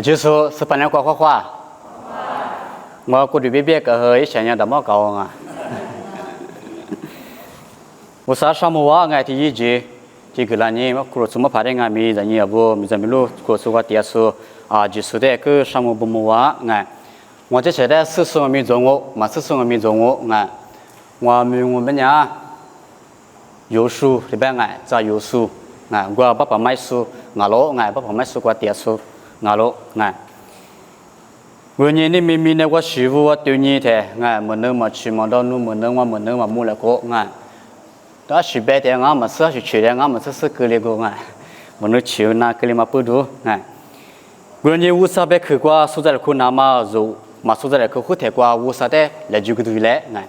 就是本来刮花，我过去别个和想要怎么搞啊？我啥什么话爱第一句，这个人呢，我过什么拍的爱没人也不没怎么路，过什么第二说啊，就是的个什么不么话爱，我这现在四十我没做我，嘛四十我没做我爱，我们家有书这边爱在有书爱，我爸爸买书，我老爱爸爸买书我第二书。ngã lỗ ngài vừa nhìn đi mình này qua sư phụ qua tiêu nhi thế ngài mình nơi mà chỉ mà đâu mình nơi mà mua là có ngài đó sư bé thì ngài mà sửa sư chuyện ngài mà sửa cái này có ngài mình nơi chịu na cái này mà bớt đủ ngài vừa nhìn u sa bé khử qua số giờ khu nam mà số giờ khu thể qua u sa đấy là chịu cái thứ lẽ ngài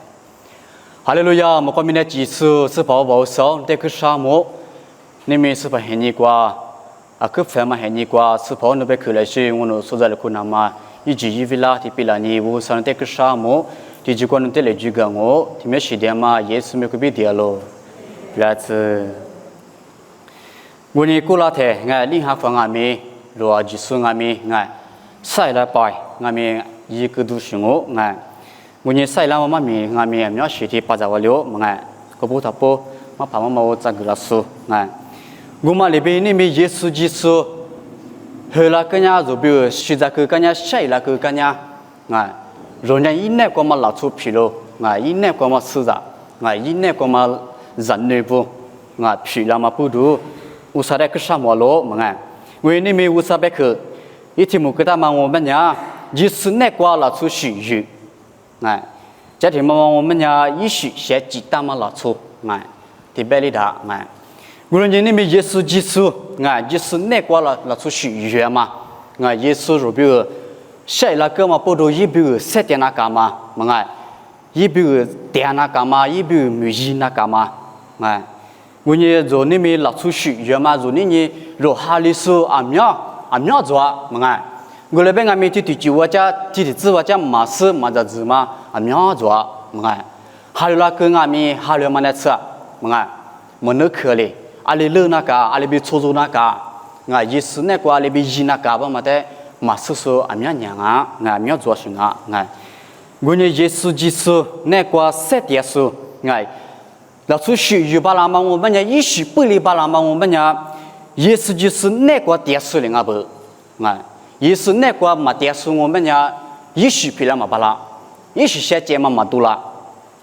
Hallelujah một con mình này chỉ sư bảo sống để cứ sao mốt nên mình sư phải hiện như qua cứ phải mà hiện như qua sư phụ nó bị khử lại sư ngôn số giờ là khu nam mà ý chỉ ý villa thì bị là nhiều sao nó cứ sao mốt thì chỉ còn nó là chỉ gần ngô thì mấy sự điểm mà Giêsu mới có biết điều lo là chứ ngôn cô là thế ngài linh học phẳng ngài rồi Giêsu ngài sai là bài ngài ý cứ du sinh ngô ngài ngôn sai là mà ngài nhớ sự thì bây giờ vào liệu mà ngài có bố tháp bố mà phải mà mau chắc là số ngài ngô mà lấy bên này Giêsu hơi là cái nhà rồi bây giờ ra cái nhà sai là cái nhà ngài rồi nhà in này có mà là chụp phim ngài in này có mà sử dụng ngài in này có mà dẫn nơi vô ngài phim là mà bù đủ usa đấy cái sao mà lo mà ngài người này mình usa bé khờ ít thì một cái ta mà我们nhà Giêsu này qua là chụp sử dụng ngài chắc thì mà我们nhà一时写几大嘛là chụp ngài thì bé đi đã ngài người này mình Giêsu ngài Giêsu này qua là chụp sử dụng mà ngài Giêsu rồi bây giờ sai là cái mà bố đồ ý biểu sẽ tiền nào cả mà ngài ý biểu tiền nào cả mà ý biểu mười gì nào cả mà ngài người như rồi nên mình là xuất sự rồi mà rồi nên rồi hà lý sư ảm nhớ rồi mà ngài người bên ngài mình thì chịu vào cha thì tự vào cha mà sư mà ra gì mà ảm nhớ rồi mà ngài hà lý là cái ngài mình hà lý mà này sao mà ngài mình nước khơi đi ali lơ nào cả ali bị chô nào cả ngài Giêsu này qua ali bị gì nào cả mà thế mà sư ảm nhớ ngài ảm nhớ rồi sinh ngài người như Giêsu này qua xét Giêsu ngài là xuất sự như bà la mà我们nhà ý sự不离bà la mà我们nhà Giêsu này qua Giêsu là ngài bự ngài Giêsu này qua mà Giêsu我们nhà ý sự phi là mà bà la ý sự sẽ chế mà tu la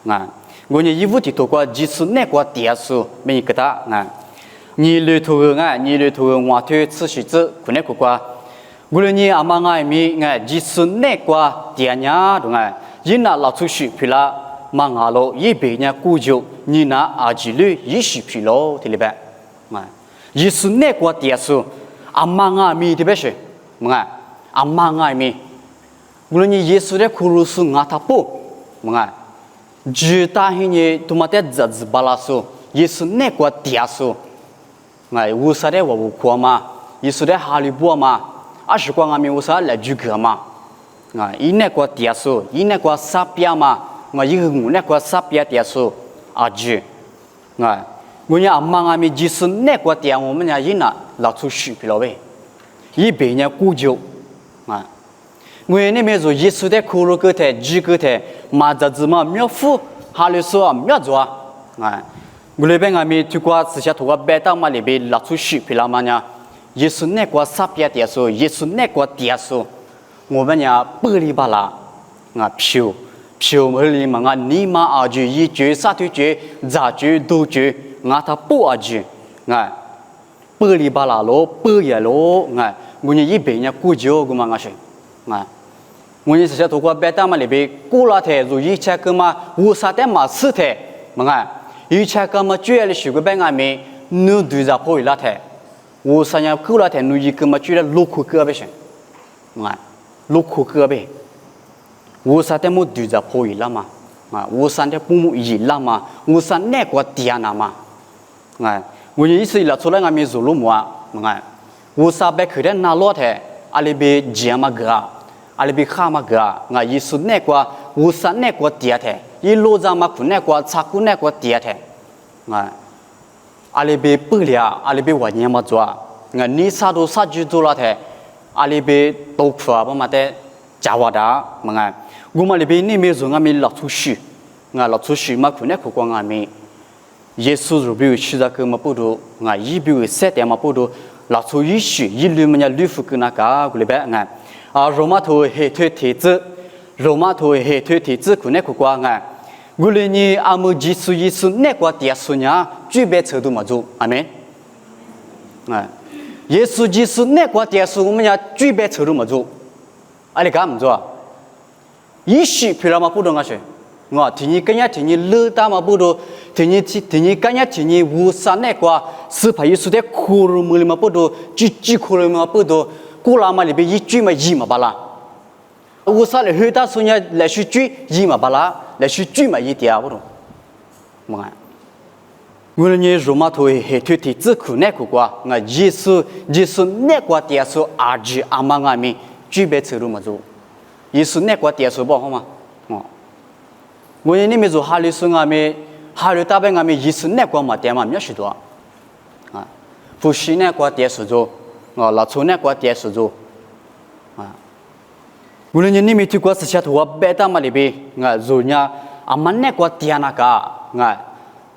ngài người như Giêsu thì thuộc qua Giêsu này qua Giêsu mình cái ta ngài你旅途ngài你旅途我推此时子可能过người như ama ngài mi ngài Giêsu này qua tiền nhà đúng ngài因那老出去皮啦，嘛牙路一边呢古旧，你那阿吉律一时皮咯，对不对？嘛，耶稣那个耶稣，阿妈阿咪对不对？嘛，阿妈阿咪，无论你耶稣的苦路是阿他不，嘛，只大黑呢，他妈的日子巴拉苏，耶稣那个耶稣，嘛，无啥的我无苦嘛，耶稣的哈利波嘛，阿是光阿咪无啥来住个嘛。ini kuat tiasu, ini kuat sapia ma, ini kuat sapia tiasu, aja, punya amang kami Yesus ini kuat tiang, punya ina lalu syukur lawe, ini banyak kujo, ini mezo Yesus dek kuru kete, jikete, mazat zema miafu, halusu miazwa, guleben kami tu kuat sejak tu kuat betang malebe lalu syukur lamanya, Yesus ini kuat sapia tiasu, Yesus ini kuat tiasu. 我们呀不离巴拉，飘不离嘛，你妈阿句一句三句句，咋句都句，他不阿句，不离巴拉咯，不也咯，我一边呀古旧个嘛是，我是说通过别的嘛里边古老的如一切个嘛无啥的嘛事的，一切个嘛主要的是个边外面，你对着破了的，无啥呀古老的你一个嘛主要路苦个不行，lúc khu cơ bê, vô sa tem một điều gì phơi lắm mà, vô sa tem bung gì lắm mà, vô sa nè qua tiền à mà, vô như ý là số lượng người dùng luôn mà, vô sa bé khởi đến nào lót thế, ali bị giam mà gà, ali bị kham mà gà, ý số nè qua, vô sa nè qua tiền thế, ý lô ra mà khu nè qua, chắc khu nè qua tiền thế, ali bị bự lia, ali bị vài nhà mà chua, ní sa đồ sa chú chua là thế. 阿里边都苦啊，不嘛的加瓦达，么个，我们里边你没做阿咪老出息，老出息嘛可能可光阿咪，耶稣如比如去那个嘛不多，一比如三点嘛不多，老出一息，一律么呀律夫跟那个个里边罗马头黑腿蹄子，罗马头黑腿蹄子可能可光我们呢阿姆耶稣那个点数呢，举办程度嘛做，阿门，耶稣那个点数我们呀举办程度嘛做，阿里干么做？一息皮了嘛不懂啊些，听你跟呀听你乐大嘛不懂，听你跟呀听你无啥那个是怕耶稣的苦路么里嘛不懂，几苦路嘛不懂，古拉嘛里边一句嘛一嘛巴拉，无啥的很大数呢来去句一嘛巴拉。来去追嘛一点不懂，么啊？我们呢罗马头黑腿蹄子苦那苦瓜，耶稣那个点数阿吉阿妈阿咪举办程度嘛做，耶稣那个点数不好嘛？我们你们做哈利孙阿咪，哈利大伯阿咪耶稣那个嘛点嘛没许多，不是那个点数做，老粗那个点数做，无论你们听过是下头啊，白大嘛里边，做呢，阿们那个点那个，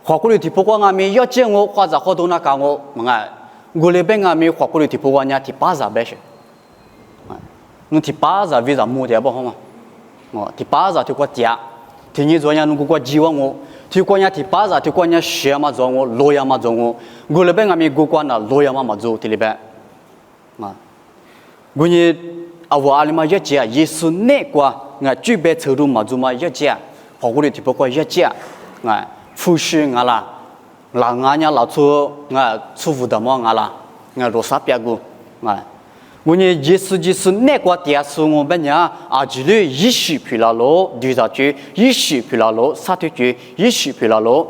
花鼓里提不过阿们要见我，或者好多那个我那边阿们花鼓里提不过呢，提八十白些，侬提八十为啥没得不好嘛？提八十提过点，提你做呢，侬过几万我，提过呢提八十，提过呢10嘛做我，6嘛做我那边阿们过呢6嘛做，提里边，我呢。我阿里嘛一家，耶稣那个举办程度嘛做嘛一家，跑过来就不过一家，复习啦，俺家老出出辅导嘛啦，罗萨别个，我呢耶稣那个点数我们呢这里一时疲劳了，对着句一时疲劳了，啥腿句一时疲劳了，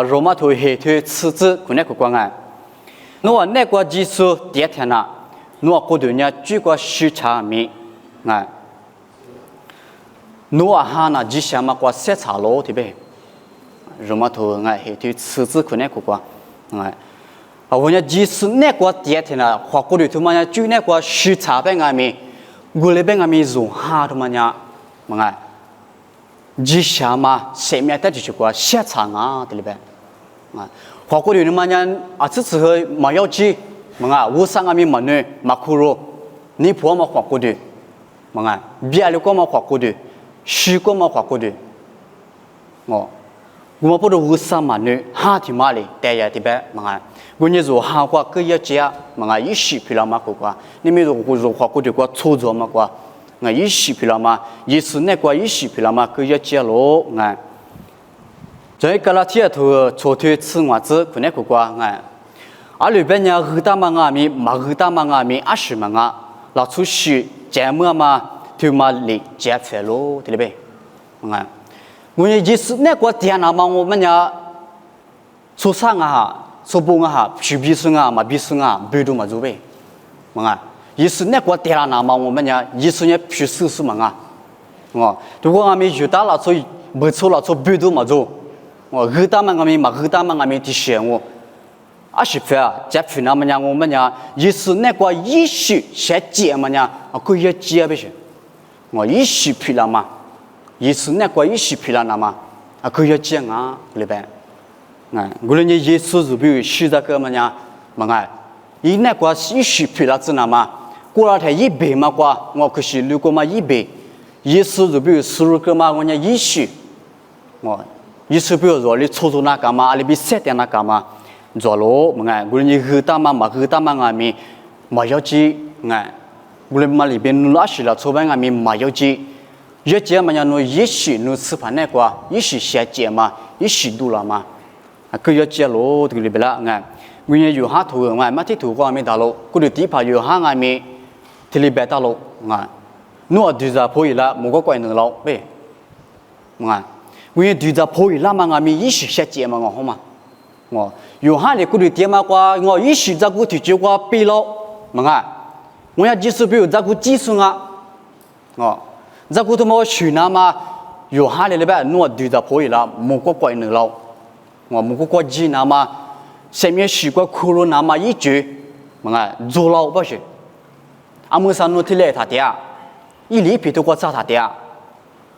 罗马头黑腿吃子可能可关我那个耶稣第一天呐。我过度呢，这个视察面，我哈那之前嘛过视察了，对不对？罗马头黑腿吃子可能可关，我呢就是那个第二天呢，花过度他妈呢就那个视察边个面，我那边个面用哈他妈呢，之前嘛前面的就是个视察对不对？花过度他妈呢这次和没有去。我上阿咪嘛呢，马库罗，你婆嘛花过的，别的个嘛花过的，西个嘛花过的，我不知我上嘛呢，哈提马里带呀对吧？我你说哈话个一家，一时皮了嘛个瓜，你们说花过的个操作嘛瓜，一时皮了嘛，也是那个一时皮了嘛个一家咯，在格拉铁头搓腿吃袜子，可能个瓜阿里边呢，二大嘛阿咪，二大嘛阿咪，20嘛老出息，节目嘛，就嘛里节菜咯，对不对？我呢就是那个点那嘛，我们呢，初三初步去比生嘛比生比都嘛做呗，也是那个点那嘛，我们呢，也是呢去试试嘛如果阿咪遇到了做没错了做比都嘛做，二大嘛阿咪二大嘛阿咪的选我。20分这分那么样，我们呢也是那个一时学节嘛呢，可以接不是？一时疲了嘛，也是那个一时疲了那么，可以接里边，我们呢也是比如学这个嘛呢，以那个一时疲了子那么，过了台100嘛瓜，我可是如果嘛100，也是比如10个嘛，我呢一时，也是比如说你操作那个嘛，你比3点那个嘛。做咯，我们你二大嘛阿咪，没有记，我们嘛里边努拉西了，初班阿咪没有记，一节嘛要努一时努吃饭那个，一时学节嘛，一时读了嘛，可以节咯，这个里边啦，我们有哈图，马蹄图个阿咪打咯，过了地盘有哈阿咪，这里边打咯，努对着破伊拉，莫个怪能捞呗，我们对着破伊拉嘛阿咪一时学节嘛，好嘛。有哈的古里点嘛瓜，我一时在古提就瓜背了，我要就是比如在古技术在古他妈学那嘛，有哈的里边我对着破伊拉，莫个怪能捞，莫个怪技那嘛，前面学过苦了那嘛一句，做了不是，阿姆萨诺提来他爹，一里皮都过扎他爹，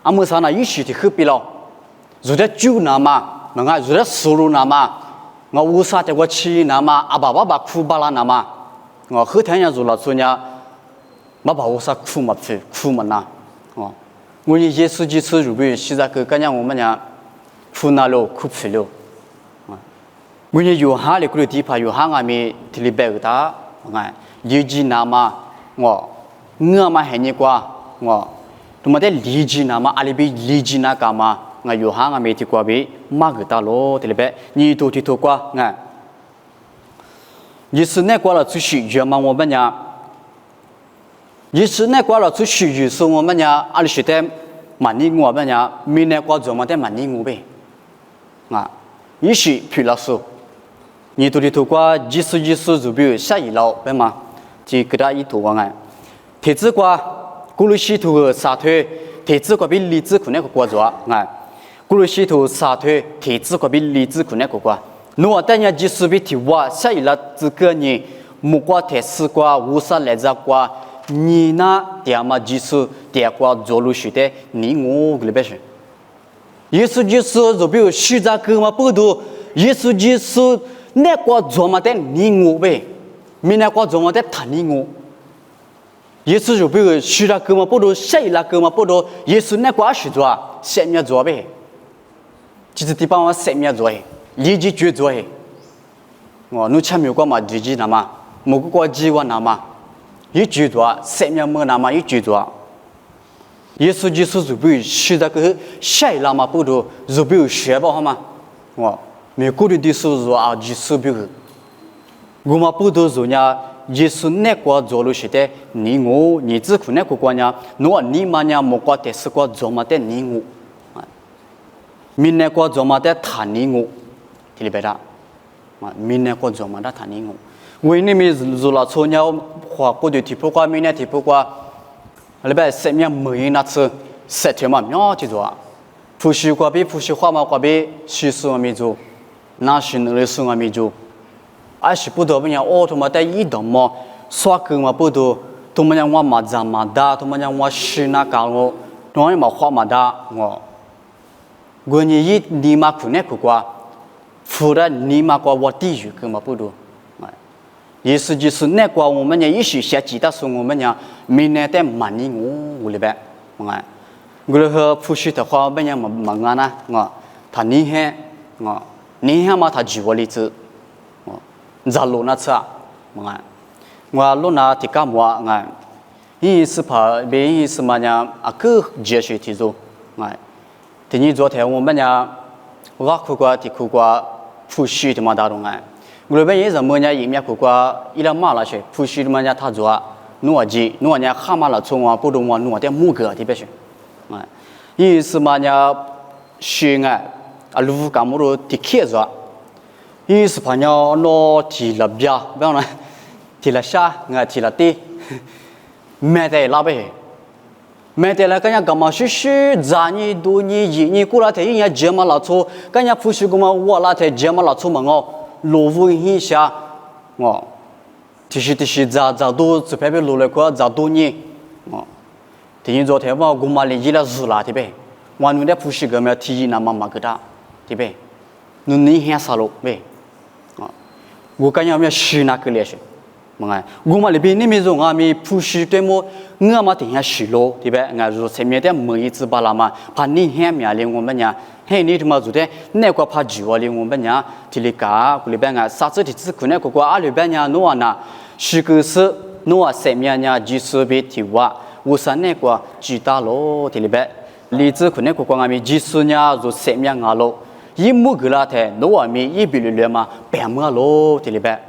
阿姆萨那一时的喝比了，如在酒那嘛，我如在收入那嘛，我乌萨的我吃那嘛，阿爸爸把苦巴拉那嘛，我喝天呀如了做呢，我把乌萨苦嘛去苦嘛那，哦，我耶稣基督如比现在个干样我们呢，苦那了苦皮了。我呢有哈里个地方有哈阿咪提里白个他，我理解那么我嘛还你瓜我，他妈的理解那么阿里比理解那干嘛？我有哈阿咪提瓜比马个他咯提里白，你都提头瓜我，也是那瓜了出去原嘛我们呢，也是那瓜了出去有时我们呢阿里说的蛮尼我们呢，明年瓜做嘛的蛮尼我呗，也是皮老师。你都的透过技术就比如下一老对吗？就给他一头往外，铁子瓜咕噜西头沙腿，铁子瓜比荔枝可那个瓜做啊，咕噜西头沙腿，铁子瓜比荔枝可那个瓜。侬等下技术比提哇下一老这个你木瓜铁丝瓜乌沙来着瓜，你那点嘛技术点瓜做路学的你我个里边是，耶稣就是就比如西扎哥嘛不多，耶稣就是。那瓜做嘛的你我呗，没那瓜做嘛的他你我。耶稣就比如许了哥嘛不多，谁了哥嘛不多，耶稣那瓜许做，谁没做呗？就是地方我谁没做哎，理解就做哎。我侬前面瓜嘛理解那嘛，某个瓜计划那嘛，一句做，谁没么那嘛一句做。耶稣就比如许了个谁了嘛不多，就比如学吧好吗？我。美国的收入啊，就是比如，我们不都说呢？耶稣那个做路时的，你只可那个国家，你们呢？莫过的是个做嘛的你我，明那个做嘛的他你我，听明白了？明那个做嘛的他你我，为你们做了错呢，话不对，提不过，明年提不过，礼拜三面没那次，三天嘛，秒就做，不许过比不许话嘛，过比许是我没做。那是那里生活没做，而是不多不讲哦，他妈在一动嘛，耍个嘛不多，他们讲我嘛咋嘛大，他们讲我是那搞我，他们嘛花嘛大我你你嘛可那个瓜，除了你嘛瓜我地狱个嘛不多，意思就是那瓜我们讲一时下几大说我们讲明年的满年我里边，我和不许的话，我们讲忙啊那他你看你看嘛，他举我例子，在路那车，我路那提干么因是怕别因是嘛呢个节水提走，第二昨天我们呢，我苦瓜提苦瓜，不许的嘛大东我那边也是么呢，一面苦瓜一两马了去，不许的嘛呢他做，诺呢蛤蟆了从我不懂我诺的木个特别是，因是嘛呢，学路干么都提开着，因是朋友那提了边，不要呢，提了下，提了地，买的拉呗，买的了，人家干嘛是咱你多你过来台人家节目老粗，人家不是干嘛我来台节目老粗嘛路无一下，提示咋多只拍拍路来过咋多年，第一昨天我嘛理解了是啦，对呗，我们的不是个么提议那么个大。对不对？你很少了呗，我感觉我们是那个历史，我们那边你们说我们不是对么？我们等下是了，对不对？我说前面的每一次巴拉嘛，怕你很面临我们呀，嘿你他妈做的那个怕住我哩我们呀，提里嘎，里边啊，啥子的只可那个阿里边呀，侬那是个是侬前面呀，就是别提哇，我说那个知道咯，提里边，例子可那个我们就是呢，就前面啊咯。一木格拉台，侬外面一比率嘛，白木咯，这里边，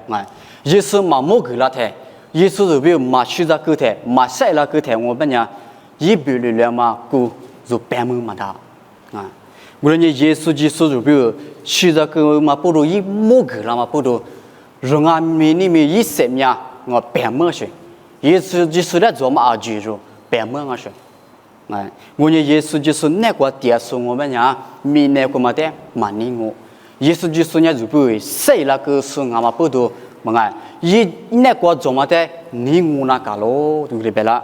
也是马木格拉台，也是就比如马须扎个台，马赛拉个台，我们讲一比率嘛，古就白木嘛大，无论你耶稣基督就比如须扎个嘛，不如一木格拉嘛，不如，让俺们里面一生命我白木是，耶稣基督来做嘛阿居住白木我是。我耶稣就是那个点数，我们讲明那个嘛的蛮灵我，耶稣就是那就不会谁那个是俺们不多，一那个做嘛的你我那个咯，对不对啦？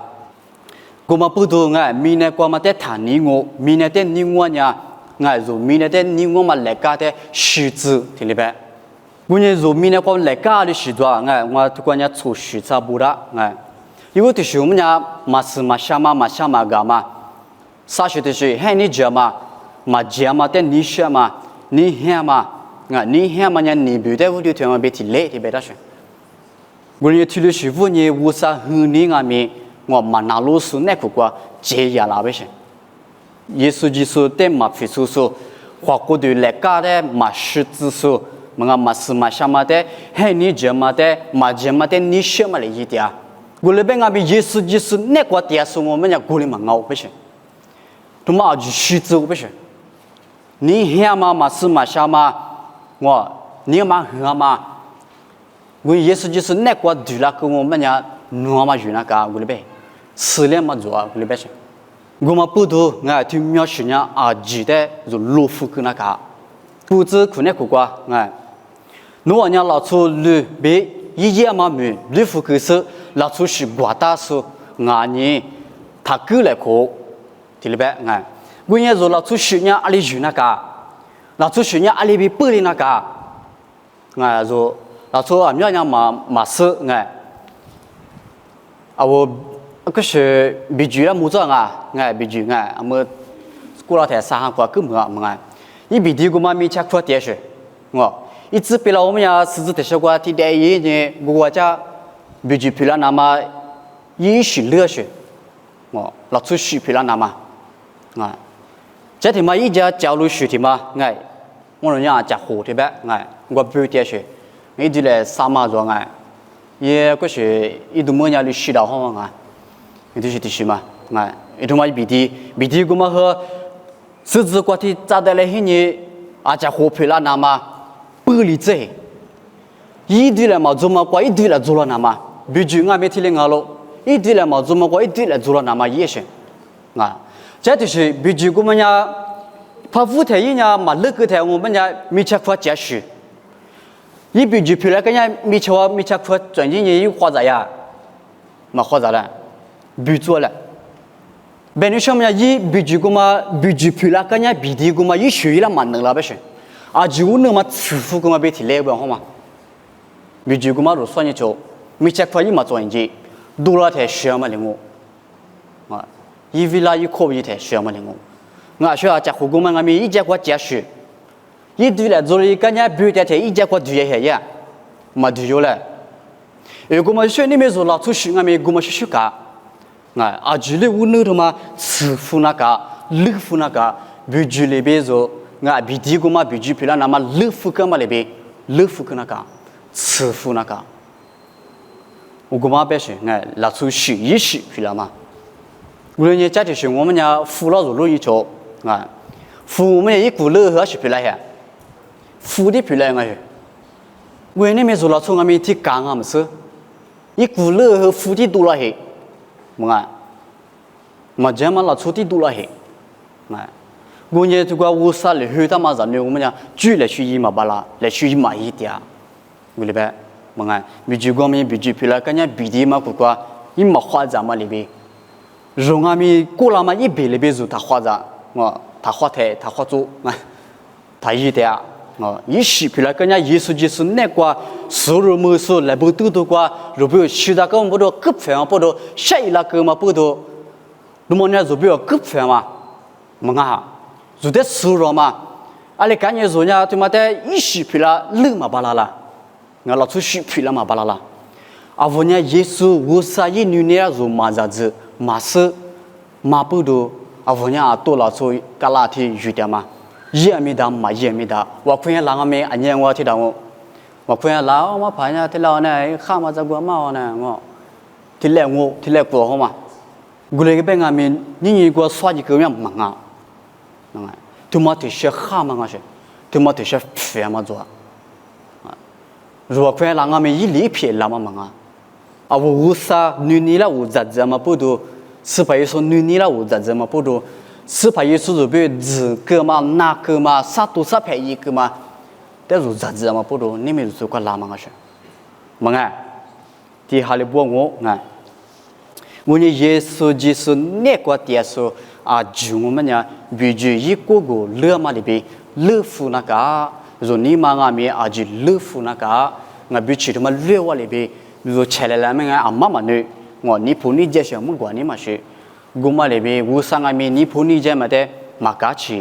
我们不多啊，明年我们在谈你我，明年的你我呢，啊，就明年的你我们来家的实质，对不对？我呢，就明年我们来家的时段啊，我这个呢出实质不啦啊，因为就是我们呢，嘛是嘛想嘛干嘛，啥时的是喊你讲嘛，嘛讲嘛的你说嘛，你喊嘛，啊，你喊嘛呢，你不得我就听我别提累，对不对？我呢，提了师傅呢，我啥很你阿面。我们拿路数那个过接下来不行，耶稣基督的马非叔叔，花过的来家的马十字数，马是马什么的，嘿你怎么的，马怎么的，你什么的一点，我那边阿比耶稣基督那个点是我们家过的嘛熬不行，他妈就十字不行，你喊嘛马是马什么，我你嘛喊嘛，我耶稣基督那个对了跟我们家诺嘛就那个我那边。死了嘛做啊，我不是，我们不多啊，就描述呢啊，记得就罗浮跟那个，不知可能苦瓜啊，我呢老出路被一夜嘛没，罗浮跟是老出是瓜大树啊呢，他过来过，对了呗啊，我呢就老出是呢阿里就那个，老出是呢阿里被剥离那个，啊就老出啊苗呢嘛是啊我。可是比较了木桩啊，比较我们过了台三过更忙你比这个嘛没吃苦点是，一直比了我们家狮子的小瓜，第一呢，我家比较比了那么116是，老出去比了那么，这天嘛一家交流学的嘛，我人家讲好的呗，我不点是，一直来三马桩也可是一度么样的学到好你就是的是嘛，一种嘛比的我们和狮子瓜的扎在了些呢，家伙皮了那么玻璃子，一堆来嘛做嘛瓜一堆来做了那么，比如没听了了，一堆来嘛做嘛瓜一堆来做了那么也行，这就是比如我们家怕舞台一样嘛，那个台我们家没吃苦结束，你比如皮了个人没吃苦，转进去又花咋呀？嘛花咋了？比做了，别人说么一比如个嘛，比如皮了个人比的个嘛，一学了嘛能了不是？就那么舒服个嘛别提来不好嘛？比如个嘛就算你做，没吃苦一嘛做人家，多了台学嘛领我，一为了一考一台学嘛领我说家伙个嘛我们一节课结束，一对了做了一个人比的台一节课对一下呀，嘛对有了，如果嘛说你们做老出去我们个嘛是学个。这里我那头嘛，师傅那个，乐福那个，比如那边做，比这个嘛，比如皮了那么乐福个嘛那边，乐福个那个，师傅那个，我个嘛别是，拉出学一学皮了嘛。无论你家就是我们家扶老走路一条，扶我们一股乐和是皮了些，扶的皮了是，为你们做老从我们提干不是，一股乐和扶的多了些。嘛这么老出的多了嘿，我呢这个我啥来后头嘛人呢，我们讲住来学习嘛巴拉，来学习嘛一点，我里边，比如我们比如皮了，跟人比的嘛不过，一嘛花展嘛里边，容我们过了嘛一边里边就他花展，他花台他花做，他一点。一时皮了，跟人耶稣就是那个收入没收来不多个，如果其他个不多，cấp费不多，下一那个嘛不多，那么呢，如果cấp费嘛，如得收入嘛，你感觉说呢，他妈的一时皮了，冷嘛巴拉啦，老出时皮了嘛巴拉啦，我呢耶稣我啥一女呢，如马扎子马斯马不多，我呢多老出嘎拉提有点嘛。也没得嘛，也没得。我看见那没，俺我听到我看见那我朋友听到呢，看嘛这个嘛呢，听来过好嘛。我那个边俺们，你如果刷一个样忙他妈得学哈嘛是，他妈得学学嘛做如果看见那俺们一离撇那么忙我啥女了我咋这么不多，是不是说女了我咋这么不多？是怕耶稣就比这个嘛那个嘛啥多少便宜个嘛，但是咋子嘛不多，你们就个拉嘛个是， ที่ฮาลิบัวงูไงวันนี้เยซูจิสุเนกว่าเตียสุจุงมันเนี่ยวิจิยิกูกูเลือมาดิบีเลือฟูนักะส่วนนี้มางามีจิเลือฟูนักะงาบิชิตมาเลือว่าดิบีส่วนเชลเลมันไงมามันเนี่ยงอนี่พูนี่เจชิมุกว่านี่มาสิกูมาดิบีวุสังามีนี่พูนี่เจมาเดมากาชี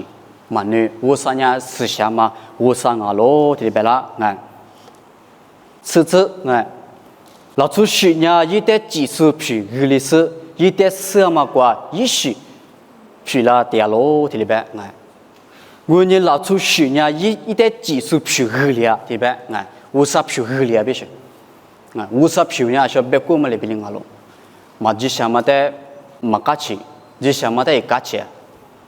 มันเนี่ยวุสัญญาสิชามาวุสังอาโลที่เบล่าไงไง老祖许呢，一代技术皮日历史，一代什么瓜一时皮了掉落这里边哎，我呢老祖许呢一代技术皮日历啊这边哎，无啥皮日历啊别说，哎无啥皮呢说别过么来别领阿喽，嘛只想么的嘛嘎起，只想么的嘎起，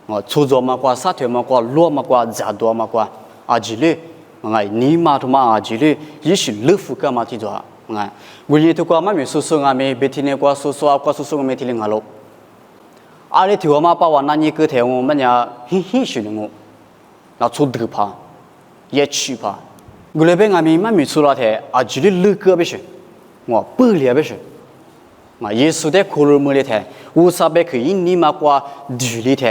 我出作嘛瓜沙条嘛瓜落嘛瓜杂多嘛瓜阿吉哩，哎你嘛他妈阿吉哩，一时乐福干嘛去做？哎，我呢，头瓜嘛没叔叔阿妹，别听那瓜叔叔瓜叔叔没听阿喽。阿里头嘛把我那尼个头我们呀，嘿说的我，那出头怕，也去怕。我那边阿妹嘛没出来头，阿这里乐个别说，我不了别说。嘛，耶稣在苦路么里头，无啥别可以你嘛瓜地里头，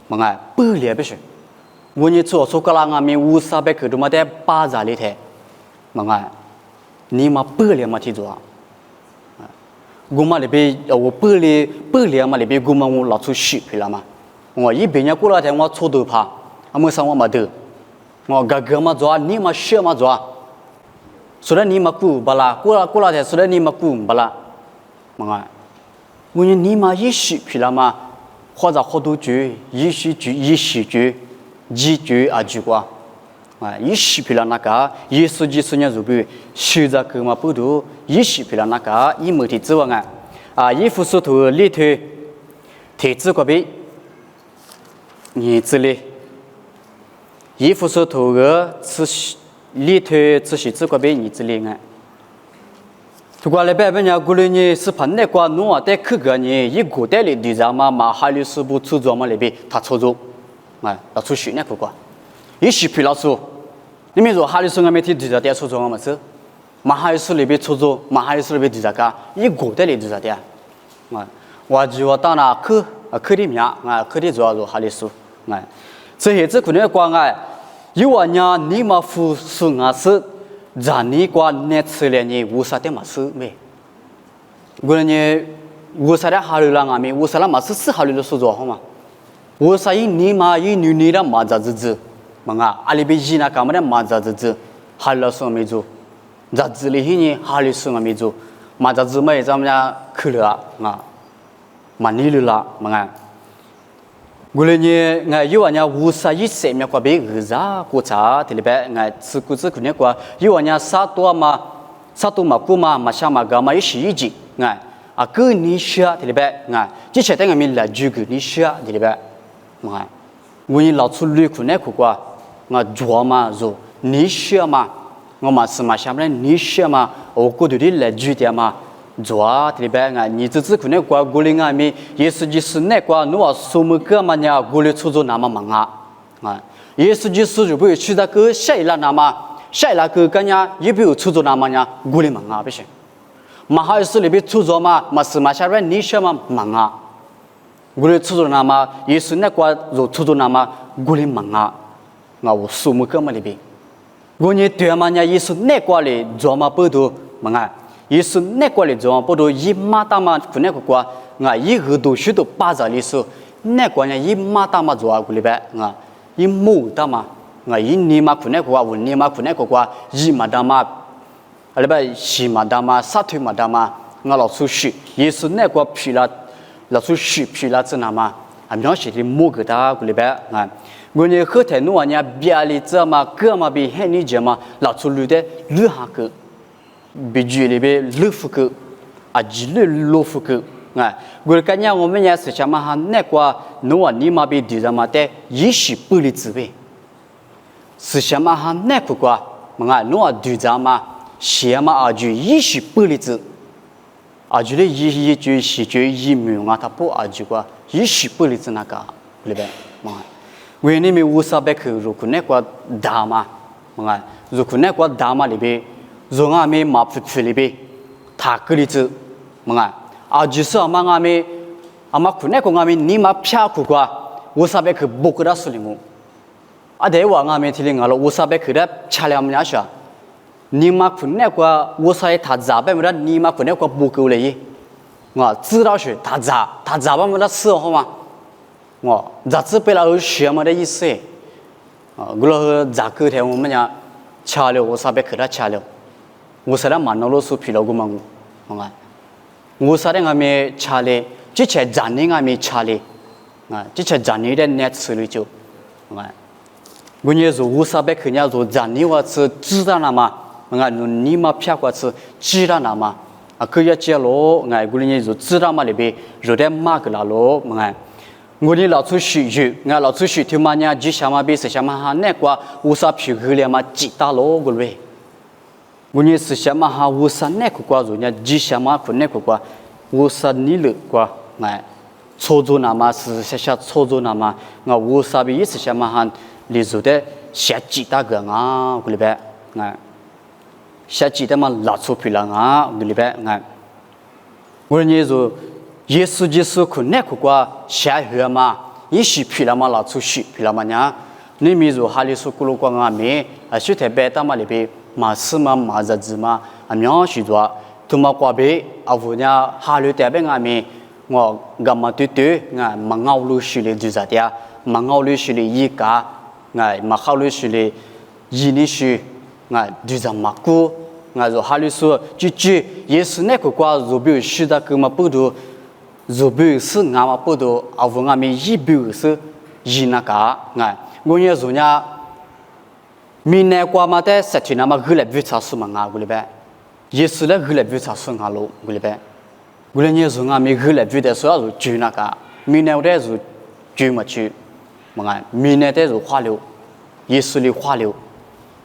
嘛哎不了别说。我呢做个啦阿妹无啥别可都嘛在巴扎里头，嘛哎。你嘛不了嘛去做，我嘛那边我不了嘛那边我嘛我老出血去了嘛，我一边人过来天我错头怕，没上我没得，我个嘛做，你嘛血嘛做，虽然你嘛苦不啦，过来天虽然你嘛苦不啦，嘛我你嘛一血去了嘛，或者好多句，一时句，几句啊句话。一皮了那个，耶稣基督呢就比实在个嘛不多，一皮了那个，一毛提之外一副手头里头，提子个比，你这里，一副手头个是里头只是这个比你这里如果那边呢，过来呢是怕那个弄在去个呢，一个代里地上嘛哈里是不出做嘛那边他出做，要出血那个个，一皮了出。你们说哈里说我们提地下点出做嘛是，马哈里说那边出做，马哈里说那边地下干，一个代里地下点，我就到那去的面去的主要是哈里说，这些可能讲有啊呢，你嘛付出是，让你管那吃了呢，无啥的嘛是没，我呢无啥的哈里啦没，无啥的嘛是哈里的说做好嘛，无啥你嘛女的嘛咋子。阿里边人那干嘛的马扎子，哈拉说没做，扎子里呢哈里说没做，马扎子嘛咱们家去了马尼了我呢有人无啥意思没过别个啥国家这里边吃股子可能过有人啥多嘛古嘛下嘛干嘛一时一季个你说这里边之前等我们来举个你说这里边我呢老出旅可能过。我做嘛做，你说嘛，我嘛是嘛下面你说嘛，我过头的来举点嘛，做这里边你可能过过来面，也是就是那个侬说么个嘛呢，过来出做那么忙也是就是就不会去那个下一栏那么下一栏个干呀，也不有出做那么呢，过来忙不行，嘛还是里边出做嘛是嘛下面你说嘛忙过来出做那么也是那个就出做那么过来忙我数目个么里边，我呢对嘛呢，也是那个里做嘛不多，也是那个里做嘛不多，一马大嘛可那个瓜，一个都许多巴扎里说，那个呢一马大嘛做个里边一木大嘛，一年嘛可那个瓜，五年嘛可那个瓜，一马大嘛，里边西马大嘛，沙推马大嘛，老出去，也是那个皮了，老出去皮了子那嘛，描写的木个大个里边我呢后台弄呢别里这嘛个嘛比很理解嘛，老出路的路下个，比举里边路福个，几路福个，我感觉我们也是想嘛哈那个弄你嘛比地上嘛的一时不离之位，是想嘛哈那个个，弄地上嘛，写嘛就一时不离之，就的一句是句一秒他不就个一时不离之那个里边为你们无啥别去，如果那个大嘛，如果那个大嘛里边，如果没马出去里边，他个例子，么啊，啊就是阿妈阿咪，阿妈可那个阿咪你妈偏苦瓜，我啥别去不给他说的么？啊，对我阿咪听了我啥别去的吃了么样说？你妈可那个我啥他咋办么的？你妈可那个不够嘞？我知道是他咋办么的事好吗？我咋子被他学么的意思？啊，我了咋个天我们讲吃了我啥别去他吃了，我啥的蛮多数疲劳个嘛我，我啥的阿咪吃了，之前咱的阿咪吃了，啊，之前咱的那吃了就，我也是我啥别去人家说咱的话是知道了嘛？你妈骗过是知道了嘛？啊，可以接咯，我呢就知道嘛里边有点嘛个啦咯，我的老出去有，老出去听嘛呢，就想嘛比是想嘛哈那个我啥皮去了嘛，知道咯个嘞。我呢是想嘛哈我啥那个瓜子呢，就想嘛可那个瓜，我啥你了瓜，操作那嘛是下操作那嘛，我啥比意思想嘛哈，你做的下知道个啊，个里边下记得嘛老出皮了啊，个里边我呢就耶稣可那个瓜下血嘛，一时皮了嘛老出血皮了嘛呢，你咪就哈里说咕噜光啊咪，是特别大嘛里边嘛是嘛嘛日子嘛，苗许多，他妈瓜呗，我呢哈里特别啊咪，我干嘛对，嘛熬路水里就咋的，嘛熬路水里一家，嘛好路水里一年水。就这么过，就哈里说，就也是那个瓜，如比是的个嘛不多，如比是俺嘛不多，啊我俺们一比是一那个，我也说呢，闽南瓜嘛的实体那么后来比查数嘛我里边，也是那后来比查数俺喽我里边，我来也说俺们后来比的说是就那个，闽南的是就么去，闽南的是花柳，也是的花柳。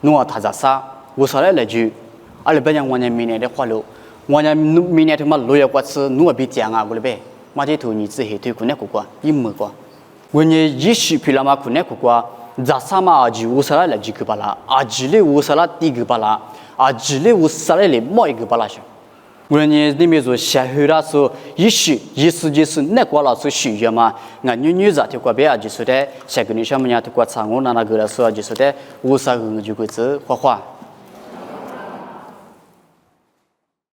侬他咋啥？我说来句，阿拉别讲我家明年的花路，我家明年他妈6月过次，侬别讲啊，我那边，马这头你自己对可那个瓜，一没瓜，我呢一时皮了嘛可那个瓜，咋啥嘛阿吉我说来句个巴拉，阿吉哩我说来第个巴拉，阿吉哩我说来哩某一个巴拉上，我呢里面说下雨了说一时就是那瓜老是许愿嘛，女子就过别阿就说的，下个女小妹伢就过唱我那个了说就说的，我啥个就过子画画。